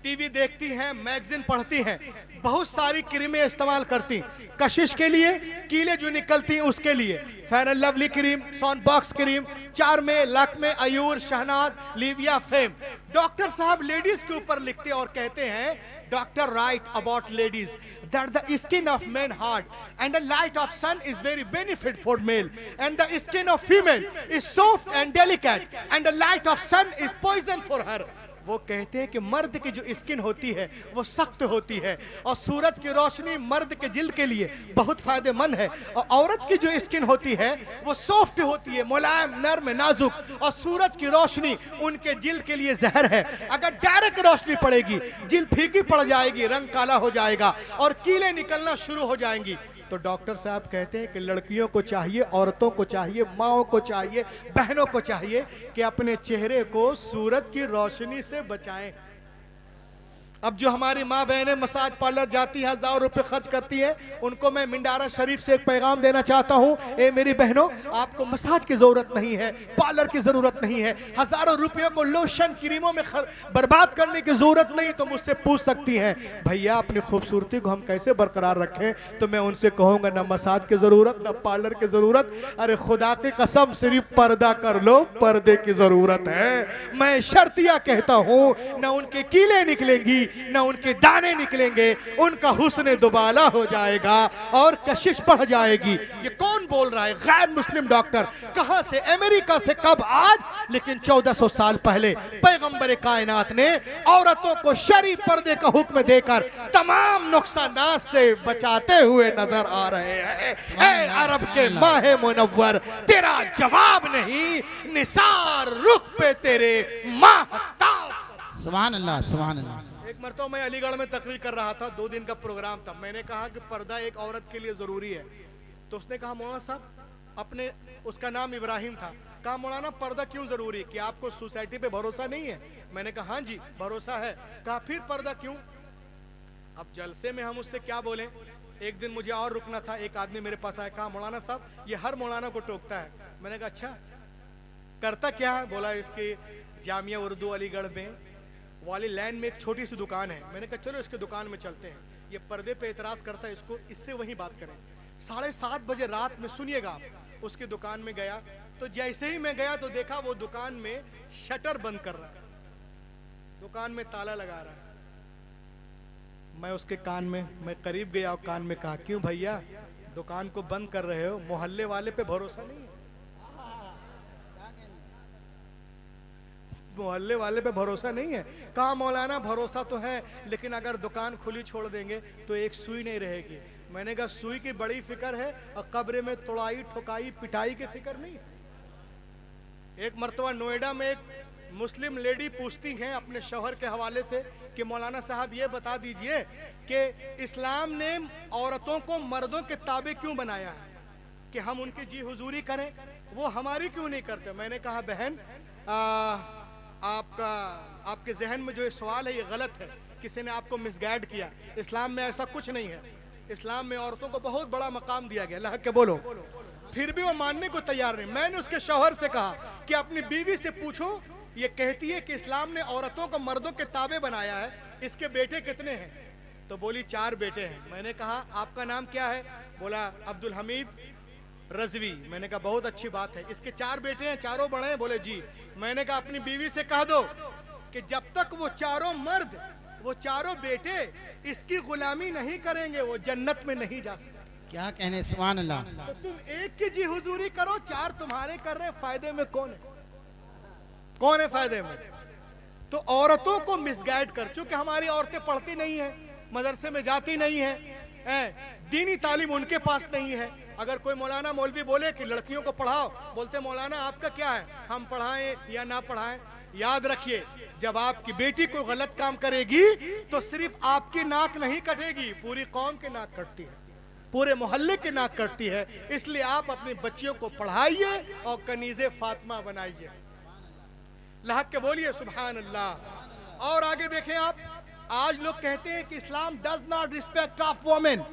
टीवी देखती हैं, मैगजीन पढ़ती हैं, बहुत सारी क्रीमें इस्तेमाल करती, कशिश के लिए, कीले जो निकलती हैं उसके लिए, फेयर एंड लवली क्रीम, सॉन बॉक्स क्रीम, चारमे, लक्मे, अयूर, शहनाज, लिविया, फेम। डॉक्टर साहब लेडीज के ऊपर लिखते और कहते हैं, doctor right about ladies that the skin of men hard and the light of sun is very benefit for male, and the skin of female is soft and delicate and the light of sun is poison for her। वो कहते हैं कि मर्द की जो skin होती है वो सख्त होती है, और सूरज की रोशनी मर्द के जिल्द के लिए बहुत फायदेमंद है, और औरत की जो स्किन होती है वो सॉफ्ट होती है, मुलायम, नर्म, नाजुक, और सूरज की रोशनी उनके जिल्द के लिए जहर है। अगर डायरेक्ट रोशनी पड़ेगी जिल्द फीकी पड़ जाएगी, रंग काला हो जाएगा और कीले निकलना शुरू हो जाएंगी। तो डॉक्टर साहब कहते हैं कि लड़कियों को चाहिए, औरतों को चाहिए, माओं को चाहिए, बहनों को चाहिए कि अपने चेहरे को सूरज की रोशनी से बचाएं। अब जो हमारी माँ बहनें मसाज पार्लर जाती हैं, हज़ारों रुपए खर्च करती हैं, उनको मैं मिंडारा शरीफ से एक पैगाम देना चाहता हूँ, ए मेरी बहनों, आपको मसाज की जरूरत नहीं है, पार्लर की जरूरत नहीं है, हज़ारों रुपयों को लोशन क्रीमों में बर्बाद करने की जरूरत नहीं। तो मुझसे पूछ सकती हैं, भैया अपनी खूबसूरती को हम कैसे बरकरार रखें? तो मैं उनसे कहूँगा, ना मसाज की जरूरत, ना पार्लर की जरूरत, अरे खुदा की कसम सिर्फ पर्दा कर लो, पर्दे की जरूरत है। मैं शर्तिया कहता हूँ, ना उनके कीले निकलेंगी, न उनके दाने निकलेंगे, उनका हुस्न दुबाला हो जाएगा और कशिश बढ़ जाएगी। ये कौन बोल रहा है? गैर मुस्लिम डॉक्टर। कहां से? अमेरिका से। कब? आज। लेकिन 1400 साल पहले पैगंबर कायनात ने औरतों को शरीफ पर्दे का हुक्म देकर तमाम नुकसानात से बचाते हुए नजर आ रहे हैं। ऐ अरब के माहे मुनव्वर, तेरा जवाब नहीं, निसार रुख पे तेरे माहताब। सुभान अल्लाह, सुभान अल्लाह। एक मरतबा मैं अलीगढ़ में तकरीर कर रहा था, 2 दिन का प्रोग्राम था। मैंने कहा कि पर्दा एक औरत के लिए जरूरी है। तो उसने कहा, मौलाना साहब, अपने, उसका नाम इब्राहिम था, कहा मौलाना पर्दा क्यों जरूरी, कि आपको सोसाइटी पे भरोसा नहीं है? मैंने कहा हाँ जी भरोसा है। कहा फिर पर्दा क्यों? अब जलसे में हम उससे क्या बोले। एक दिन मुझे और रुकना था, एक आदमी मेरे पास आया, कहा मौलाना साहब ये हर मौलाना को टोकता है। मैंने कहा अच्छा, करता क्या है? बोला इसके जामिया उर्दू अलीगढ़ में वाली लैंड में एक छोटी सी दुकान है। मैंने कहा चलो इसके दुकान में चलते हैं, ये पर्दे पे एतराज करता है, इसको इससे वहीं बात करें। 7:30 बजे रात में, सुनिएगा आप, उसकी दुकान में गया। तो जैसे ही मैं गया तो देखा वो दुकान में शटर बंद कर रहा है, दुकान में ताला लगा रहा है। मैं उसके कान में, मैं करीब गया और कान में कहा, क्यों भैया दुकान को बंद कर रहे हो? मोहल्ले वाले पे भरोसा नहीं है? मोहल्ले वाले पे भरोसा नहीं है? कहा मौलाना भरोसा तो है, लेकिन अगर दुकान खुली छोड़ देंगे तो एक सुई नहीं रहेगी। मैंने कहा सुई की बड़ी फिक्र है और कब्र में तोड़ाई ठोकाई पिटाई की फिक्र नहीं है। एक मर्तबा नोएडा में एक मुस्लिम लेडी पूछती हैं अपने शौहर के हवाले से कि मौलाना साहब ये बता दीजिए कि इस्लाम ने औरतों को मर्दों के ताबे क्यों बनाया है, कि हम उनकी जी हुजूरी करें, वो हमारी क्यों नहीं करते? मैंने कहा बहन, आपके जहन में जो ये सवाल है ये गलत है, किसी ने आपको मिसगाइड किया। इस्लाम में ऐसा कुछ नहीं है। इस्लाम में औरतों को बहुत बड़ा मकाम दिया गया, अल्लाह के बोलो। फिर भी वो मानने को तैयार नहीं। मैंने उसके शौहर से कहा कि अपनी बीवी से पूछो, ये कहती है कि इस्लाम ने औरतों को मर्दों के ताबे बनाया है, इसके बेटे कितने हैं? तो बोली 4 बेटे हैं। मैंने कहा आपका नाम क्या है? बोला अब्दुल हमीद रजवी। मैंने कहा बहुत अच्छी बात है, इसके 4 बेटे हैं, चारों बड़े हैं? बोले जी। मैंने कहा अपनी बीवी से कह दो कि जब तक वो चारों मर्द, वो चारों बेटे इसकी गुलामी नहीं करेंगे वो जन्नत में नहीं जा सकते। क्या कहने, सुभान अल्लाह। तो तुम एक की जी हुजूरी करो, 4 तुम्हारे कर रहे, फायदे में कौन है? कौन है फायदे में? तो औरतों को मिसगाइड कर, चूंकि हमारी औरतें पढ़ती नहीं है, मदरसे में जाती नहीं है, दीनी तालीम उनके पास नहीं है। अगर कोई मौलाना मौलवी बोले कि लड़कियों को पढ़ाओ, बोलते मौलाना आपका क्या है, हम पढ़ाएं या ना पढ़ाएं? याद रखिए, जब आपकी बेटी कोई गलत काम करेगी तो सिर्फ आपकी नाक नहीं कटेगी, पूरी कौम की नाक कटती है, पूरे मोहल्ले की नाक कटती है। इसलिए आप अपनी बच्चियों को पढ़ाइए और कनीज़े फातिमा बनाइए। लहक के बोलिए सुभान अल्लाह। और आगे देखें आप, आज लोग कहते हैं कि Islam does not respect of women,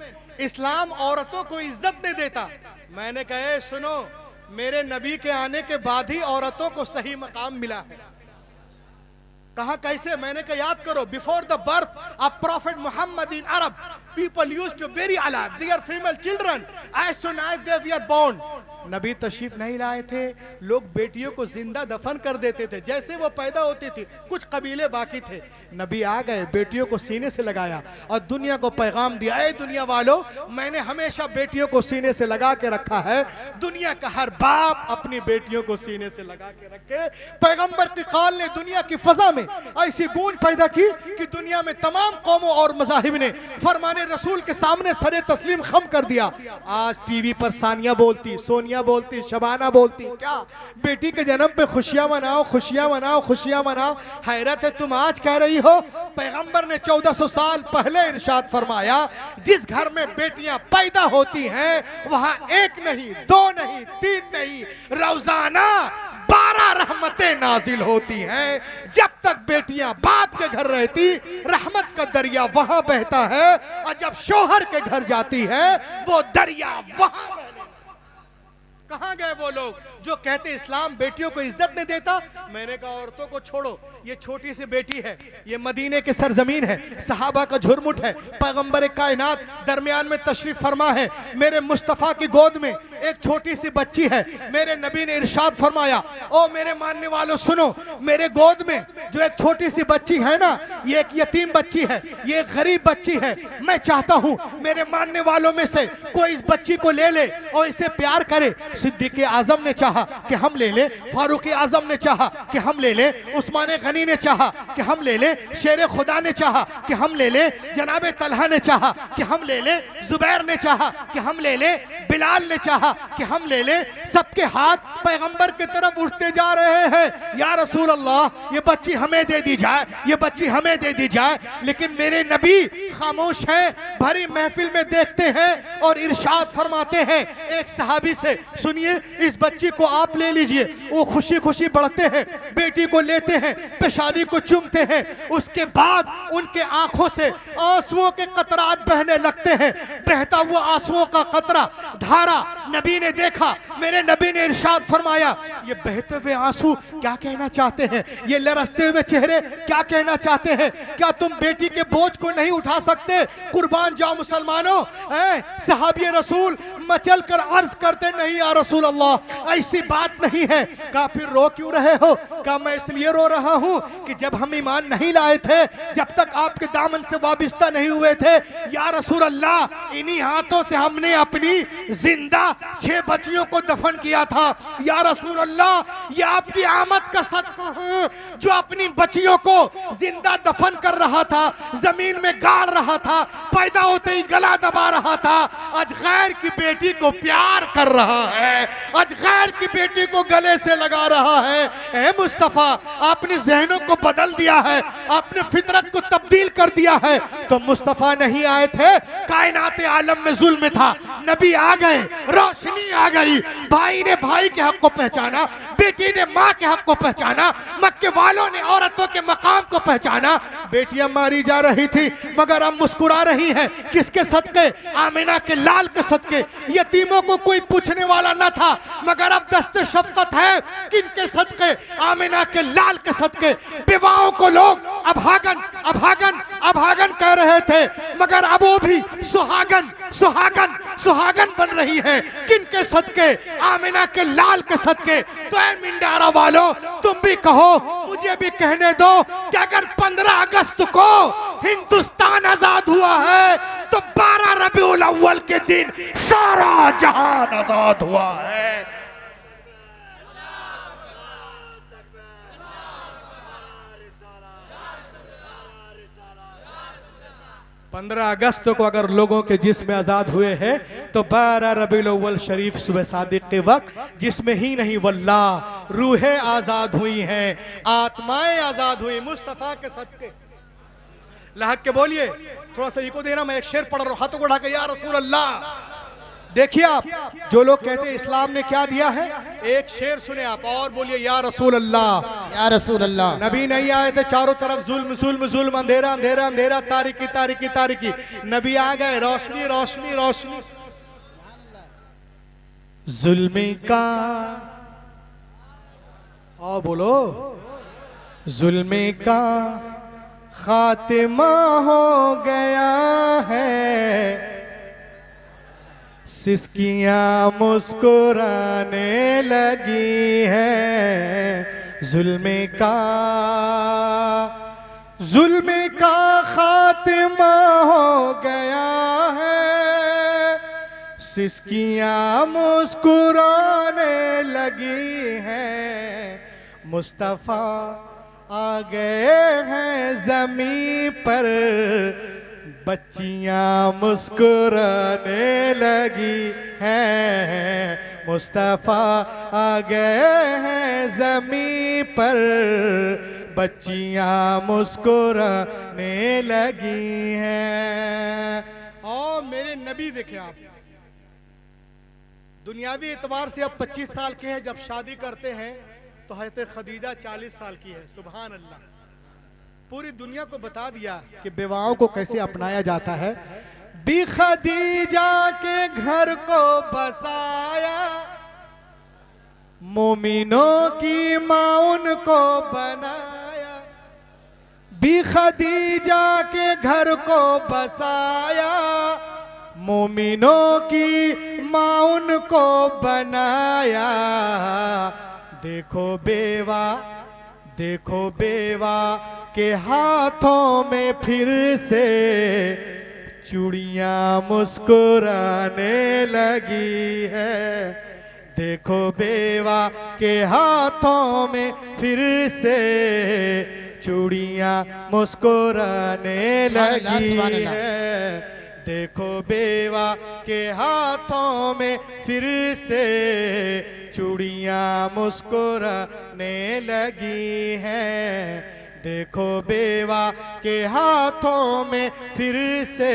इस्लाम औरतों को इज्जत नहीं देता। मैंने कहा सुनो, मेरे नबी के आने के बाद ही औरतों को सही मकाम मिला है। कहा कैसे? मैंने कहा याद करो, before the birth of prophet Muhammad in Arab people used to bury alive their female children as soon as they were born। नबी तशरीफ नहीं लाए थे, लोग बेटियों को जिंदा दफन कर देते थे जैसे वो पैदा होती थी। कुछ कबीले बाकी थे, नबी आ गए, बेटियों को सीने से लगाया और दुनिया को पैगाम दिया, ऐ दुनिया वालों, मैंने हमेशा बेटियों को सीने से लगा के रखा है। दुनिया का हर बाप अपनी बेटियों को सीने से लगा के रखे। पैगंबर की कॉल ने दुनिया की फजा में ऐसी गूंज पैदा की कि दुनिया में तमाम कौमों और मज़ाहिब ने फरमाने रसूल के सामने सरे तस्लीम खम कर दिया। आज टीवी पर सानिया बोलती, सोनिया बोलती, शबाना बोलती, क्या बेटी के जन्म पे खुशियां मनाओ, खुशियां मनाओ, खुशियां मनाओ। हैरत है, तुम आज कह रही हो, पैगंबर ने 1400 साल पहले इरशाद फरमाया, जिस घर में बेटियां पैदा होती हैं वहां एक नहीं, दो नहीं, तीन नहीं, रोजाना 12 रहमतें नाजिल होती हैं। जब तक बेटियां बाप के घर रहती, रहमत का दरिया वहां बहता है, और जब शोहर के घर जाती है वो दरिया वहां बहने। कहां गए वो लोग जो कहते इस्लाम बेटियों को इज्जत नहीं देता? मैंने कहा औरतों को छोड़ो, ये छोटी सी बेटी है, ये मदीने की सरजमीन है, सहाबा का झुरमुट है, पैगंबर कायनात दरमियान में तशरीफ फरमा है, मेरे मुस्तफ़ा की गोद में एक छोटी सी बच्ची है। मेरे नबी ने इरशाद फरमाया, ओ मेरे मानने वालों सुनो, मेरे गोद में जो एक छोटी सी बच्ची है ना, ये एक यतीम बच्ची है, ये एक गरीब बच्ची है। मैं चाहता हूं मेरे मानने वालों में से कोई इस बच्ची को ले ले और इसे प्यार करे। सिद्दीक़ आज़म ने चाहा कि हम ले ले, फारूक आज़म ने चाहा कि हम ले ले, उस्मान गनी ने चाहा कि हम ले ले, शेर खुदा ने चाहा कि हम ले ले, जनाब तलहा ने चाहा कि हम ले ले, जुबैर ने चाहा कि हम ले ले, बिलाल ने चाहा कि हम ले ले। सबके हाथ पैगंबर की तरफ उठते जा रहे हैं, या रसूल अल्लाह, ये बच्ची हमें दे दी जाए, ये बच्ची हमें दे दी जाए। लेकिन मेरे नबी खामोश हैं, भरी महफिल में देखते हैं और इरशाद फरमाते हैं एक सहाबी से, सुनिए इस बच्ची को आप ले लीजिए। वो खुशी खुशी बढ़ते हैं, बेटी को लेते हैं, पेशानी को चूमते हैं। उसके बाद उनके आंखों से आंसुओं के कतरात बहने लगते हैं। बहता हुआ आंसुओं का कतरा धारा नबी ने देखा, मेरे नबी ने इरशाद फरमाया, ये बहते हुए आंसू क्या कहना चाहते हैं? ये लरसते हुए चेहरे क्या कहना चाहते हैं? क्या तुम बेटी के बोझ को नहीं उठा सकते? कुर्बान जाओ मुसलमानों। सहाबी रसूल मचल कर अर्ज करते, नहीं या रसूल अल्लाह, ऐसी बात नहीं है। कहा फिर रो क्यों रहे हो? कहा मैं इसलिए रो रहा हूं कि जब हम ईमान नहीं लाए थे, जब तक आपके दामन से वाबिस्ता नहीं हुए थे, या रसूल अल्लाह, इन्हीं हाथों से हमने अपनी जिंदा 6 बच्चियों को दफन किया था। या रसूल अल्लाह, ये आपकी आमद का सदका है, जो अपनी बच्चियों को जिंदा दफन कर रहा था, जमीन में गाड़ रहा था, पैदा होते ही गला दबा रहा था, आज गैर की बेटी को प्यार कर रहा है, आज गैर की बेटी को गले से लगा रहा है। ए मुस्तफा, आपने जहनों को बदल दिया है, आपने फितरत को तब्दील कर दिया है। तो मुस्तफा नहीं आए थे, कायनात आलम में जुल्म था, नबी आ गए, रोशनी आ गई, भाई ने भाई के हक को पहचाना, बेटी ने माँ के हक को पहचाना, मक्के वालों ने औरतों के मकाम को पहचाना। बेटियां मारी जा रही थी मगर अब मुस्कुरा रही हैं, किसके सदके? आमिना के लाल के सदके। यतीमों को कोई पूछने वाला न था मगर अब दस्ते शफकत है, किनके सदके? आमिना के लाल के सदके। विवाहों को लोग अभागन अभागन अभागन कह रहे थे मगर अब वो भी सुहागन सुहागन सुहागन बन रही है, किनके सदके? आमिना के लाल के सदके। तो ऐ मिंडारा वालों, तुम भी कहो, मुझे भी कहने दो कि अगर 15 अगस्त को हिंदुस्तान आजाद हुआ है तो 12 रबीउल अव्वल के दिन सारा जहान आजाद हुआ है। 15 अगस्त को अगर लोगों के जिस्म आज़ाद हुए हैं तो 12 रबीउल अव्वल शरीफ सुबह सादिक के वक्त जिसमें ही नहीं वल्लाह रूहें आजाद हुई हैं, आत्माएं आजाद हुई मुस्तफा के सदके। लहक के बोलिए, थोड़ा सा इको देना, मैं एक शेर पढ़ रहा हूं, हाथों को उठा के या रसूल अल्लाह। देखिए आप, जो लोग कहते हैं इस्लाम ने क्या दिया है, एक शेर सुने आप और बोलिए या रसूल अल्लाह। या रसूल अल्लाह। नबी नहीं आए थे, चारों तरफ जुल्म जुल्म जुल्म, अंधेरा अंधेरा अंधेरा, तारीकी तारीकी तारीकी। नबी आ गए, रोशनी रोशनी रोशनी। जुल्मी का और बोलो, जुल्मी का खातिमा हो गया है, सिसकियां मुस्कुराने लगी है। जुल्मे का खातिमा हो गया है, सिसकियां मुस्कुराने लगी हैं। मुस्तफ़ा आ गए हैं ज़मीं पर, बच्चियां मुस्कुराने लगी हैं। मुस्तफ़ा आ गए हैं ज़मीं पर, बच्चियां मुस्कुराने लगी हैं। और मेरे नबी देखे आप, दुनियावी एतबार से अब 25 साल के हैं, जब शादी करते हैं तो हज़रत खदीजा 40 साल की है। सुभान अल्लाह। पूरी दुनिया को बता दिया कि बेवाओं को कैसे अपनाया जाता है। बी खदीजा के घर को बसाया, मोमिनों की मां उनको बनाया। बी खदीजा के घर को बसाया, मोमिनों की मां उनको बनाया। देखो बेवा के हाथों में फिर से चूड़ियां मुस्कुराने लगी है। देखो बेवा के हाथों में फिर से चूड़ियां मुस्कुराने लगी है। देखो बेवा के हाथों में फिर से चूड़ियां मुस्कुराने लगी हैं। देखो बेवा के हाथों में फिर से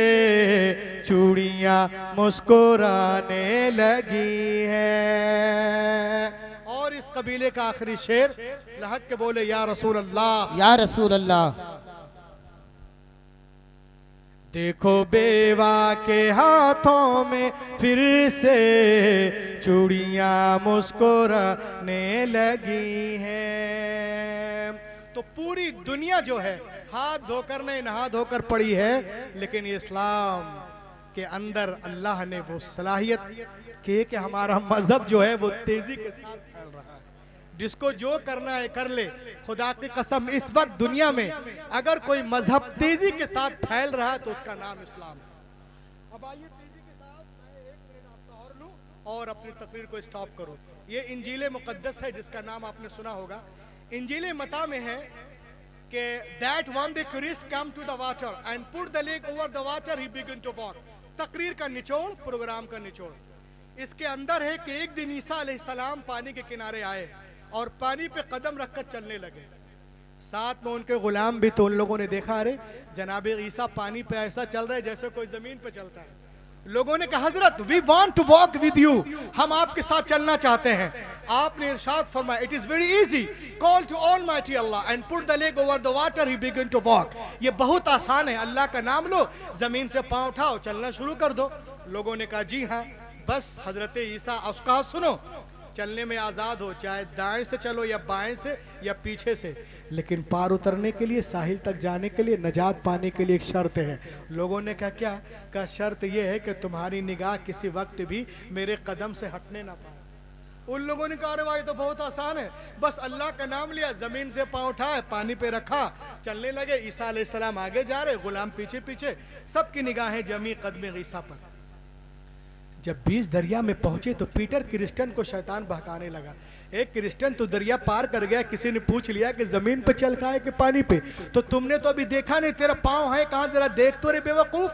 चूड़ियां मुस्कुराने लगी हैं। और इस कबीले का आखिरी शेर, लहक के बोले या रसूल अल्लाह। या रसूल अल्लाह। देखो बेवा के हाथों में फिर से चूड़ियां मुस्कुराने लगी हैं। तो पूरी दुनिया जो है हाथ धोकर नहीं नहा धोकर पड़ी है, लेकिन इस्लाम के अंदर अल्लाह ने वो सलाहियत की कि हमारा मजहब जो है वो तेजी के साथ फैल रहा है। जिसको जो करना है कर ले। खुदा की कसम, इस वक्त दुनिया में अगर कोई मजहब तेजी के साथ फैल रहा है तो उसका नाम इस्लाम है। अब आइए तेजी के साथ मैं एक मिनट आपका और लूं और अपनी तकरीर को स्टॉप करूं। ये इंजील मुकद्दस है जिसका नाम आपने सुना होगा। इंजील मता में है कि that one the Christ come to the water and put the leg over the water he began to walk। तकरीर का निचोड़, प्रोग्राम का निचोड़ इसके अंदर है कि एक दिन ईसा अलैहिस्सलाम पानी के किनारे आए और पानी पे कदम रखकर चलने लगे। साथ में उनके गुलाम भी। तो उन लोगों ने देखा, अरे जनाब ईसा पानी पे ऐसा चल रहा है जैसे कोई जमीन पे चलता है। लोगों ने कहा, हजरत we want to walk with you, हम आपके साथ चलना चाहते हैं। आपने इरशाद फरमाया, it is very easy, call to almighty Allah and put the leg over the water, he begin to walk. ये बहुत आसान है, अल्लाह का नाम लो, जमीन से पांव उठाओ, चलना शुरू कर दो। लोगों ने कहा, जी हाँ। बस हजरत ईसा उसका सुनो, चलने में आज़ाद हो, चाहे दाएं से चलो या बाएं से या पीछे से, लेकिन पार उतरने के लिए, साहिल तक जाने के लिए, नजात पाने के लिए एक शर्त है। लोगों ने कहा, क्या? का शर्त यह है कि तुम्हारी निगाह किसी वक्त भी मेरे कदम से हटने ना पाए। उन लोगों ने कहा, अरे भाई तो बहुत आसान है, बस अल्लाह का नाम लिया, जमीन से पाँव उठाए, पानी पे रखा, चलने लगे। ईसा अलैहिस्सलाम आगे जा रहे, गुलाम पीछे पीछे, सबकी निगाहें जमी कदम ईसा पर। जब 20 दरिया में पहुंचे तो पीटर क्रिश्चियन को शैतान बहकाने लगा। एक क्रिश्चियन तो दरिया पार कर गया, किसी ने पूछ लिया कि जमीन पे चल का है कि पानी पे, तो तुमने तो अभी देखा नहीं, तेरा पाँव है कहाँ, जरा देख तो रे बेवकूफ।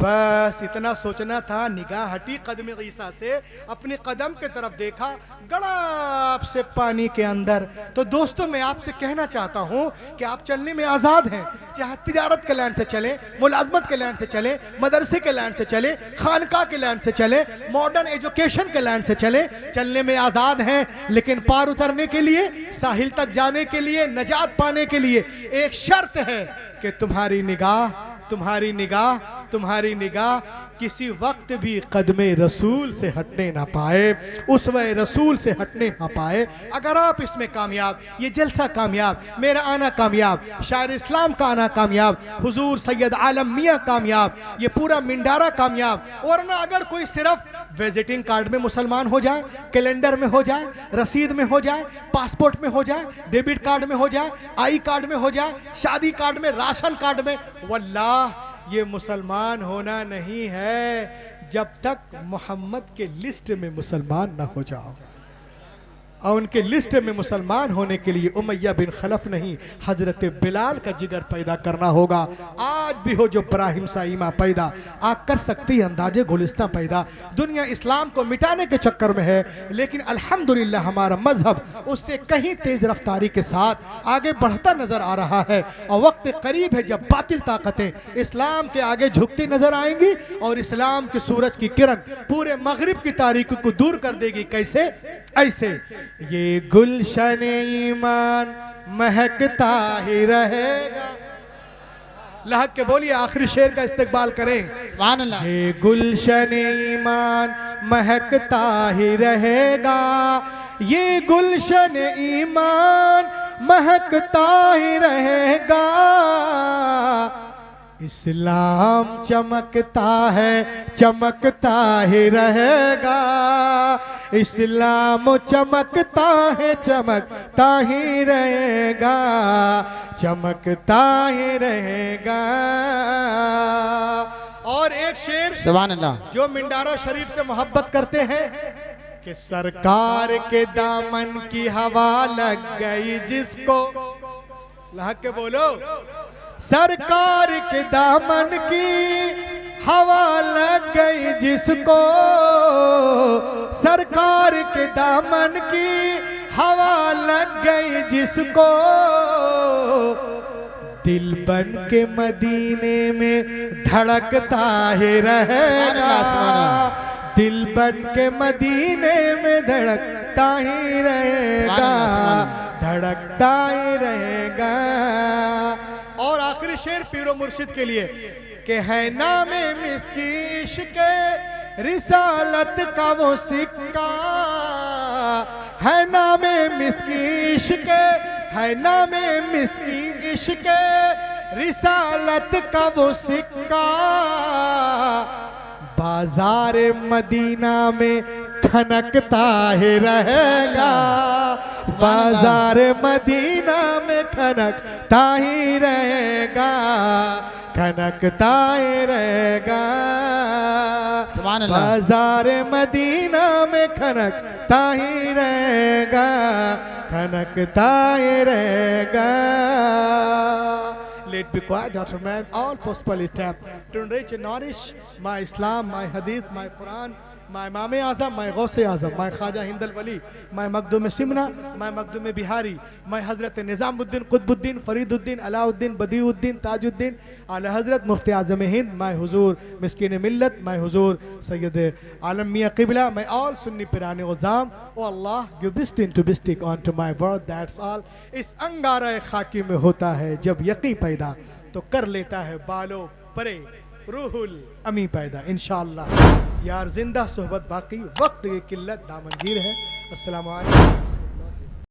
बस इतना सोचना था। निगाह हटी कदम ईसा से, अपने कदम के तरफ देखा, गड़ाप से पानी के अंदर। तो दोस्तों मैं आपसे कहना चाहता हूं कि आप चलने में आज़ाद हैं, चाहे तिजारत के लाइन से चले, मुलाजमत के लाइन से चले, मदरसे के लाइन से चले, खानका के लाइन से चले, मॉडर्न एजुकेशन के लाइन से चले, चलने में आज़ाद हैं। लेकिन पार उतरने के लिए, साहिल तक जाने के लिए, नजात पाने के लिए एक शर्त है कि तुम्हारी निगाह किसी वक्त भी कदमे रसूल से हटने ना पाए, उसवे रसूल से हटने ना पाए। अगर आप इसमें कामयाब, ये जलसा कामयाब, मेरा आना कामयाब, शायर इस्लाम का आना कामयाब, हुजूर सैयद आलम मियाँ कामयाब, ये पूरा मिंडारा कामयाब। वरना अगर कोई सिर्फ विजिटिंग कार्ड में मुसलमान हो जाए, कैलेंडर में हो जाए, रसीद में हो जाए, पासपोर्ट में हो जाए, डेबिट कार्ड में हो जाए, आई कार्ड में हो जाए, शादी कार्ड में, राशन कार्ड में, वल्लाह ये मुसलमान होना नहीं है जब तक मोहम्मद के लिस्ट में मुसलमान ना हो जाओ। और उनके लिस्ट में मुसलमान होने के लिए उमैया बिन खलफ नहीं, हजरत बिलाल का जिगर पैदा करना होगा। आज भी हो जो इब्राहिम सा ईमा पैदा, आप कर सकती है अंदाजे गुलिस्तां पैदा। दुनिया इस्लाम को मिटाने के चक्कर में है, लेकिन अल्हम्दुलिल्लाह हमारा मजहब उससे कहीं तेज रफ्तारी के साथ आगे बढ़ता नजर आ रहा है। और वक्त करीब है जब बातिल ताकतें इस्लाम के आगे झुकती नजर आएंगी और इस्लाम की सूरज की किरण पूरे मगरिब की तारीकी को दूर कर देगी। कैसे? ऐसे, ये गुलशन ईमान महकता ही रहेगा। लहक के बोलिए, आखिरी शेर का इस्तेकबाल करें। सुभान अल्लाह। ये गुलशन ईमान महकता ही रहेगा, ये गुलशन ईमान महकता ही रहेगा। इस्लाम चमकता है, चमकता ही रहेगा। इस्लाम चमकता है, चमकता ही रहेगा, चमकता ही रहेगा। और एक शेर सुभान अल्लाह। जो मिंडारा शरीफ से मोहब्बत करते हैं कि सरकार के दामन की हवा लग गई जिसको, लहक के बोलो, सरकार के दामन की हवा लग गई जिसको, सरकार के दामन की हवा लग गई जिसको, दिल बन के मदीने में धड़कता ही रहेगा। दिल बन के मदीने में धड़कता ही रहेगा, धड़कता ही रहेगा। और आखिरी शेर पीरो मुर्शिद के लिए कि है नामे मिस्की इश्क रिसालत का वो सिक्का, है नामे मिस्की इश्क, है नामे मिस्की इश्क रिसालत का वो सिक्का। बाजार मदीना में खनकता ही रहेगा, बाजार मदीना में खनकता ही रहेगा, खनकता ही रहेगा। सुभान अल्लाह। बाजार मदीना में खनकता ही रहेगा, खनकता ही रहेगा। Let be quiet, Dr. Man. All possible step to enrich and nourish my Islam, my Hadith, my Quran, my Imam Azam, my Ghaus Azam, my Khaja Hind al Wali, my Makdum Simna, my Makdum Bihari, my Hazrat Nizamuddin, Qutbuddin, Fariduddin, Alauddin, Badiuddin, Tajuddin, Ala Hazrat Mufti Azam Hind, my Huzur Miskin Millat, my Huzur Sayyid Alam Miya Qibla, my all Sunni Pirani Uzam. Oh Allah, give this thing to be stick onto my word, that's all. इस अंगारा खाकी में होता है जब यकीन पैदा, तो कर लेता है बालों परे रूहुल अमी पैदा। इंशाअल्लाह यार जिंदा सोहबत बाकी, वक्त की किल्लत दामनगीर है। अस्सलाम वालेकुम।